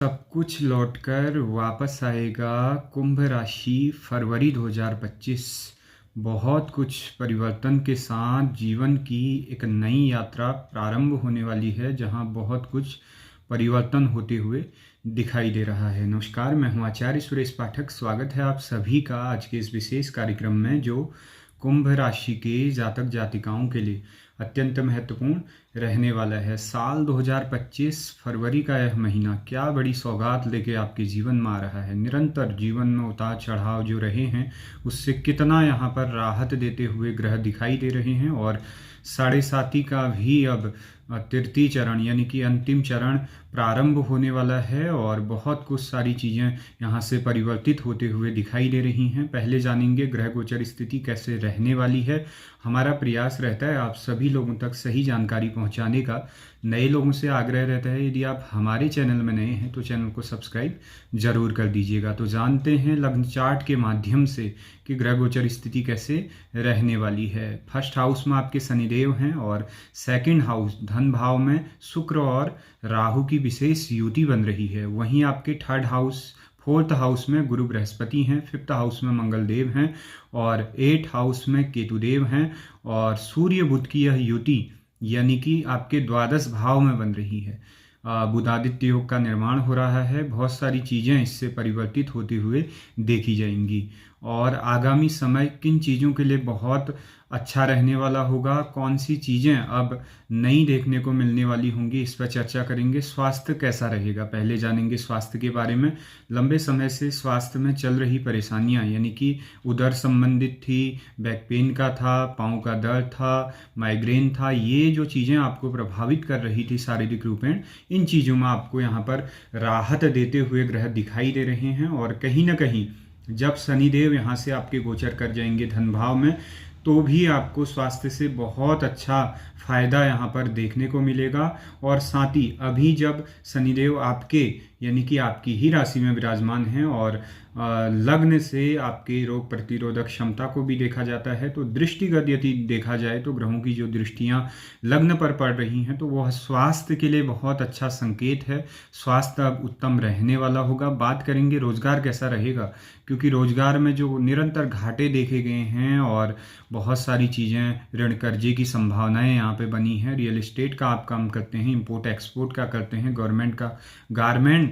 सब कुछ लौटकर वापस आएगा। कुंभ राशि फरवरी 2025 बहुत कुछ परिवर्तन के साथ जीवन की एक नई यात्रा प्रारंभ होने वाली है, जहां बहुत कुछ परिवर्तन होते हुए दिखाई दे रहा है। नमस्कार, मैं हूं आचार्य सुरेश पाठक। स्वागत है आप सभी का आज के इस विशेष कार्यक्रम में, जो कुंभ राशि के जातक जातिकाओं के लिए अत्यंत महत्वपूर्ण रहने वाला है। साल 2025 फरवरी का यह महीना क्या बड़ी सौगात लेके आपके जीवन में आ रहा है। निरंतर जीवन में उतार चढ़ाव जो रहे हैं, उससे कितना यहाँ पर राहत देते हुए ग्रह दिखाई दे रहे हैं। और साढ़े साती का भी अब तृतीय चरण यानी कि अंतिम चरण प्रारंभ होने वाला है, और बहुत कुछ सारी चीज़ें यहाँ से परिवर्तित होते हुए दिखाई दे रही हैं। पहले जानेंगे ग्रह गोचर स्थिति कैसे रहने वाली है। हमारा प्रयास रहता है आप सभी लोगों तक सही जानकारी पहुंचाने का। नए लोगों से आग्रह रहता है, यदि आप हमारे चैनल में नए हैं तो चैनल को सब्सक्राइब जरूर कर दीजिएगा। तो जानते हैं लग्न चार्ट के माध्यम से कि ग्रह गोचर स्थिति कैसे रहने वाली है। फर्स्ट हाउस में आपके शनिदेव हैं, और सेकंड हाउस धन भाव में शुक्र और राहु की विशेष युति बन रही है। वहीं आपके थर्ड हाउस फोर्थ हाउस में गुरु बृहस्पति हैं, फिफ्थ हाउस में मंगल देव हैं, और एट हाउस में केतुदेव हैं। और सूर्य बुध की यह युति यानी कि आपके द्वादश भाव में बन रही है। बुधादित्य योग का निर्माण हो रहा है। बहुत सारी चीज़ें इससे परिवर्तित होते हुए देखी जाएंगी। और आगामी समय किन चीज़ों के लिए बहुत अच्छा रहने वाला होगा, कौन सी चीज़ें अब नई देखने को मिलने वाली होंगी, इस पर चर्चा करेंगे। स्वास्थ्य कैसा रहेगा, पहले जानेंगे स्वास्थ्य के बारे में। लंबे समय से स्वास्थ्य में चल रही परेशानियां यानी कि उदर संबंधित थी, बैक पेन का था, पाँव का दर्द था, माइग्रेन था, ये जो चीज़ें आपको प्रभावित कर रही थी शारीरिक रूपेण, इन चीज़ों में आपको यहाँ पर राहत देते हुए ग्रह दिखाई दे रहे हैं। और कहीं ना कहीं जब शनिदेव यहाँ से आपके गोचर कर जाएंगे धन भाव में, तो भी आपको स्वास्थ्य से बहुत अच्छा फायदा यहाँ पर देखने को मिलेगा। और साथ ही अभी जब शनिदेव आपके यानी कि आपकी ही राशि में विराजमान हैं, और लग्न से आपके रोग प्रतिरोधक क्षमता को भी देखा जाता है, तो दृष्टिगत यदि देखा जाए तो ग्रहों की जो दृष्टियां लग्न पर पड़ रही हैं, तो वह स्वास्थ्य के लिए बहुत अच्छा संकेत है। स्वास्थ्य अब उत्तम रहने वाला होगा। बात करेंगे रोजगार कैसा रहेगा, क्योंकि रोजगार में जो निरंतर घाटे देखे गए हैं और बहुत सारी चीज़ें, ऋण कर्जे की संभावनाएं यहाँ पे बनी हैं। रियल एस्टेट का आप काम करते हैं, इंपोर्ट एक्सपोर्ट का करते हैं, गवर्नमेंट का गारमेंट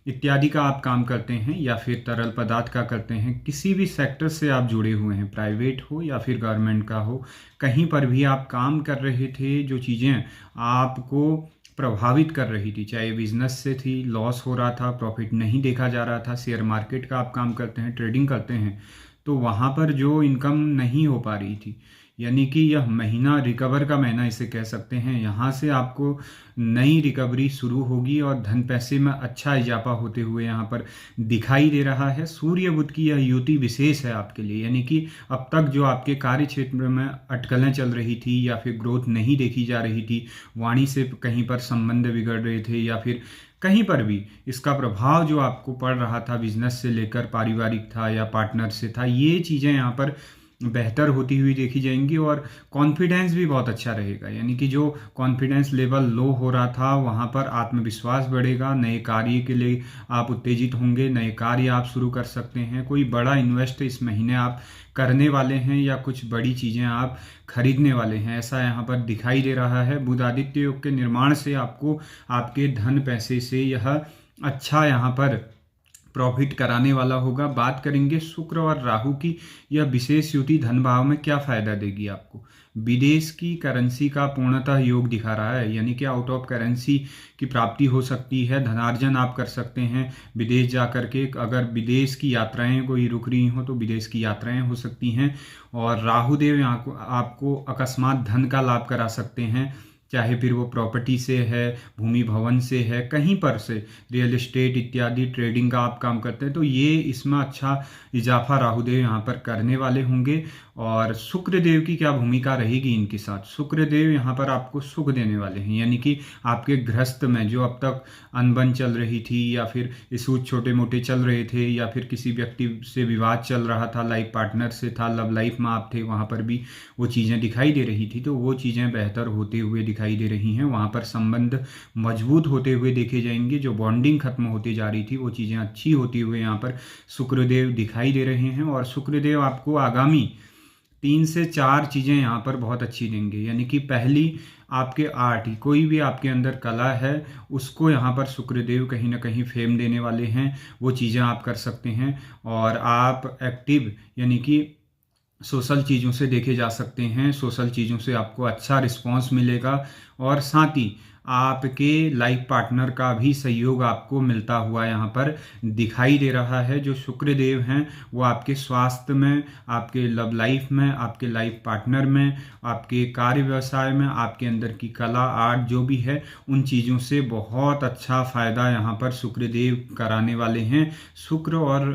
इत्यादि का आप काम करते हैं, या फिर तरल पदार्थ का करते हैं, किसी भी सेक्टर से आप जुड़े हुए हैं, प्राइवेट हो या फिर गवर्नमेंट का हो, कहीं पर भी आप काम कर रहे थे, जो चीज़ें आपको प्रभावित कर रही थी, चाहे बिजनेस से थी, लॉस हो रहा था, प्रॉफिट नहीं देखा जा रहा था, शेयर मार्केट का आप काम करते हैं, ट्रेडिंग करते हैं, तो वहाँ पर जो इनकम नहीं हो पा रही थी, यानी कि यह महीना रिकवर का महीना इसे कह सकते हैं। यहाँ से आपको नई रिकवरी शुरू होगी और धन पैसे में अच्छा इजाफा होते हुए यहाँ पर दिखाई दे रहा है। सूर्य बुध की यह युति विशेष है आपके लिए, यानी कि अब तक जो आपके कार्य क्षेत्र में अटकलें चल रही थी या फिर ग्रोथ नहीं देखी जा रही थी, वाणी से कहीं पर संबंध बिगड़ रहे थे, या फिर कहीं पर भी इसका प्रभाव जो आपको पड़ रहा था, बिजनेस से लेकर पारिवारिक था या पार्टनर से था, ये चीज़ें यहाँ पर बेहतर होती हुई देखी जाएंगी। और कॉन्फिडेंस भी बहुत अच्छा रहेगा, यानी कि जो कॉन्फिडेंस लेवल लो हो रहा था, वहाँ पर आत्मविश्वास बढ़ेगा। नए कार्य के लिए आप उत्तेजित होंगे, नए कार्य आप शुरू कर सकते हैं, कोई बड़ा इन्वेस्ट इस महीने आप करने वाले हैं, या कुछ बड़ी चीज़ें आप खरीदने वाले हैं, ऐसा यहाँ पर दिखाई दे रहा है। बुध आदित्य योग के निर्माण से आपको आपके धन पैसे से यह अच्छा यहाँ पर प्रॉफिट कराने वाला होगा। बात करेंगे शुक्र और राहु की यह विशेष युति धन भाव में क्या फायदा देगी आपको। विदेश की करेंसी का पूर्णतः योग दिखा रहा है, यानी कि आउट ऑफ करेंसी की प्राप्ति हो सकती है, धनार्जन आप कर सकते हैं विदेश जा कर के। अगर विदेश की यात्राएं कोई रुक रही हो तो विदेश की यात्राएं हो सकती हैं। और राहुदेव यहाँ को आपको अकस्मात धन का लाभ करा सकते हैं, चाहे फिर वो प्रॉपर्टी से है, भूमि भवन से है, कहीं पर से रियल एस्टेट इत्यादि ट्रेडिंग का आप काम करते हैं, तो ये इसमें अच्छा इजाफा राहुदेव यहाँ पर करने वाले होंगे। और शुक्रदेव की क्या भूमिका रहेगी इनके साथ। शुक्रदेव यहाँ पर आपको सुख देने वाले हैं, यानी कि आपके गृहस्थ में जो अब तक अनबन चल रही थी, या फिर इशूज छोटे मोटे चल रहे थे, या फिर किसी व्यक्ति से विवाद चल रहा था, लाइफ पार्टनर से था, लव लाइफ में आप थे, वहाँ पर भी वो चीज़ें दिखाई दे रही थी, तो वो चीज़ें बेहतर होते हुए दिखाई दे रही हैं। वहाँ पर संबंध मजबूत होते हुए देखे जाएंगे। जो बॉन्डिंग खत्म होती जा रही थी वो चीज़ें अच्छी होती हुए यहाँ पर शुक्रदेव दिखाई दे रहे हैं। और शुक्रदेव आपको आगामी 3 से 4 चीज़ें यहाँ पर बहुत अच्छी देंगे। यानी कि पहली, आपके आर्ट, कोई भी आपके अंदर कला है उसको यहाँ पर शुक्रदेव कहीं ना कहीं फेम देने वाले हैं। वो चीज़ें आप कर सकते हैं। और आप एक्टिव यानी कि सोशल चीज़ों से देखे जा सकते हैं। सोशल चीज़ों से आपको अच्छा रिस्पांस मिलेगा। और साथ ही आपके लाइफ पार्टनर का भी सहयोग आपको मिलता हुआ यहाँ पर दिखाई दे रहा है। जो शुक्रदेव हैं वो आपके स्वास्थ्य में, आपके लव लाइफ में, आपके लाइफ पार्टनर में, आपके कार्य व्यवसाय में, आपके अंदर की कला, आर्ट जो भी है, उन चीज़ों से बहुत अच्छा फायदा यहाँ पर शुक्रदेव कराने वाले हैं। शुक्र और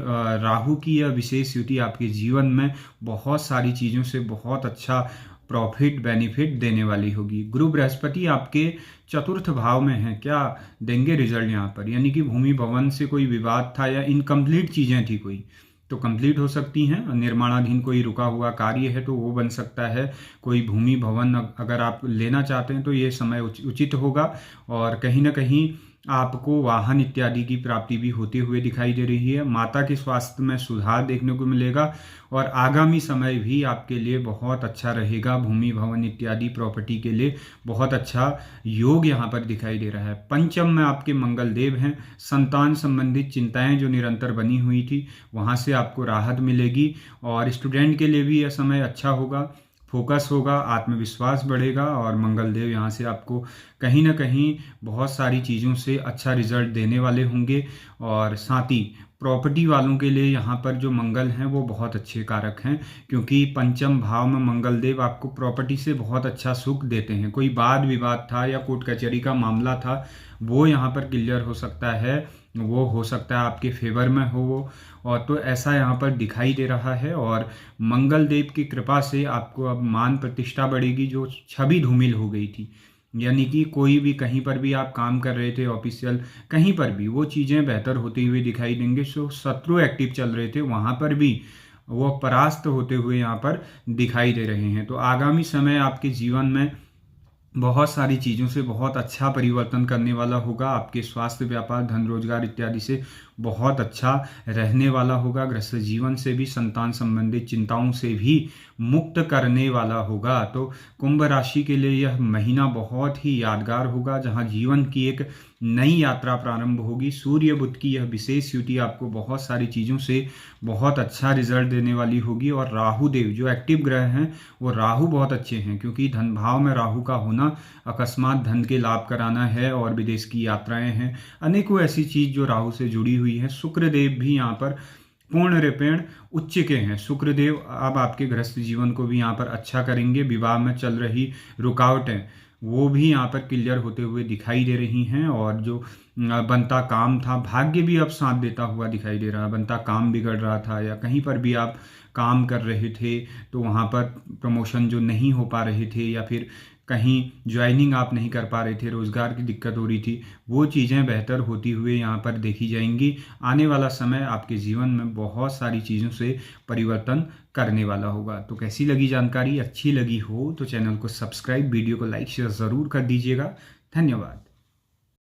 राहु की यह विशेष युति आपके जीवन में बहुत सारी चीज़ों से बहुत अच्छा प्रॉफिट बेनिफिट देने वाली होगी। गुरु बृहस्पति आपके चतुर्थ भाव में है, क्या देंगे रिजल्ट यहाँ पर। यानी कि भूमि भवन से कोई विवाद था या इनकम्प्लीट चीज़ें थी कोई, तो कंप्लीट हो सकती हैं। निर्माणाधीन कोई रुका हुआ कार्य है तो वो बन सकता है। कोई भूमि भवन अगर आप लेना चाहते हैं तो ये समय उचित होगा। और कहीं ना कहीं आपको वाहन इत्यादि की प्राप्ति भी होते हुए दिखाई दे रही है। माता के स्वास्थ्य में सुधार देखने को मिलेगा। और आगामी समय भी आपके लिए बहुत अच्छा रहेगा। भूमि भवन इत्यादि प्रॉपर्टी के लिए बहुत अच्छा योग यहाँ पर दिखाई दे रहा है। पंचम में आपके मंगल देव हैं। संतान संबंधित चिंताएं जो निरंतर बनी हुई थी वहाँ से आपको राहत मिलेगी। और स्टूडेंट के लिए भी यह समय अच्छा होगा, फोकस होगा, आत्मविश्वास बढ़ेगा। और मंगल देव यहाँ से आपको कहीं ना कहीं बहुत सारी चीज़ों से अच्छा रिजल्ट देने वाले होंगे। और साथ ही प्रॉपर्टी वालों के लिए यहाँ पर जो मंगल हैं वो बहुत अच्छे कारक हैं, क्योंकि पंचम भाव में मंगल देव आपको प्रॉपर्टी से बहुत अच्छा सुख देते हैं। कोई वाद विवाद था या कोर्ट कचहरी का मामला था वो यहाँ पर क्लियर हो सकता है, वो हो सकता है आपके फेवर में हो वो। और तो ऐसा यहाँ पर दिखाई दे रहा है। और मंगल देव की कृपा से आपको अब मान प्रतिष्ठा बढ़ेगी जो छवि धूमिल हो गई थी। यानी कि कोई भी कहीं पर भी आप काम कर रहे थे ऑफिशियल, कहीं पर भी वो चीज़ें बेहतर होती हुई दिखाई देंगे। सो शत्रु एक्टिव चल रहे थे वहाँ पर भी वो परास्त होते हुए यहाँ पर दिखाई दे रहे हैं। तो आगामी समय आपके जीवन में बहुत सारी चीज़ों से बहुत अच्छा परिवर्तन करने वाला होगा। आपके स्वास्थ्य, व्यापार, धन, रोजगार इत्यादि से बहुत अच्छा रहने वाला होगा। गृहस्थ जीवन से भी, संतान संबंधित चिंताओं से भी मुक्त करने वाला होगा। तो कुंभ राशि के लिए यह महीना बहुत ही यादगार होगा, जहां जीवन की एक नई यात्रा प्रारंभ होगी। सूर्य बुध की यह विशेष युति आपको बहुत सारी चीज़ों से बहुत अच्छा रिजल्ट देने वाली होगी। और राहु देव जो एक्टिव ग्रह हैं वो राहु बहुत अच्छे हैं, क्योंकि धन भाव में राहु का होना अकस्मात धन के लाभ कराना है। और विदेश की यात्राएं हैं, अनेकों ऐसी चीज जो राहु से जुड़ी हुई है। शुक्रदेव भी यहाँ पर पूर्ण रूपेण उच्च के हैं। शुक्रदेव अब आपके गृहस्थ जीवन को भी यहाँ पर अच्छा करेंगे। विवाह में चल रही रुकावटें वो भी यहाँ पर क्लियर होते हुए दिखाई दे रही हैं। और जो बनता काम था, भाग्य भी अब साथ देता हुआ दिखाई दे रहा है। बनता काम बिगड़ रहा था या कहीं पर भी आप काम कर रहे थे तो वहाँ पर प्रमोशन जो नहीं हो पा रहे थे या फिर कहीं ज्वाइनिंग आप नहीं कर पा रहे थे, रोजगार की दिक्कत हो रही थी, वो चीज़ें बेहतर होती हुए यहाँ पर देखी जाएंगी। आने वाला समय आपके जीवन में बहुत सारी चीज़ों से परिवर्तन करने वाला होगा। तो कैसी लगी जानकारी? अच्छी लगी हो तो चैनल को सब्सक्राइब, वीडियो को लाइक शेयर ज़रूर कर दीजिएगा। धन्यवाद।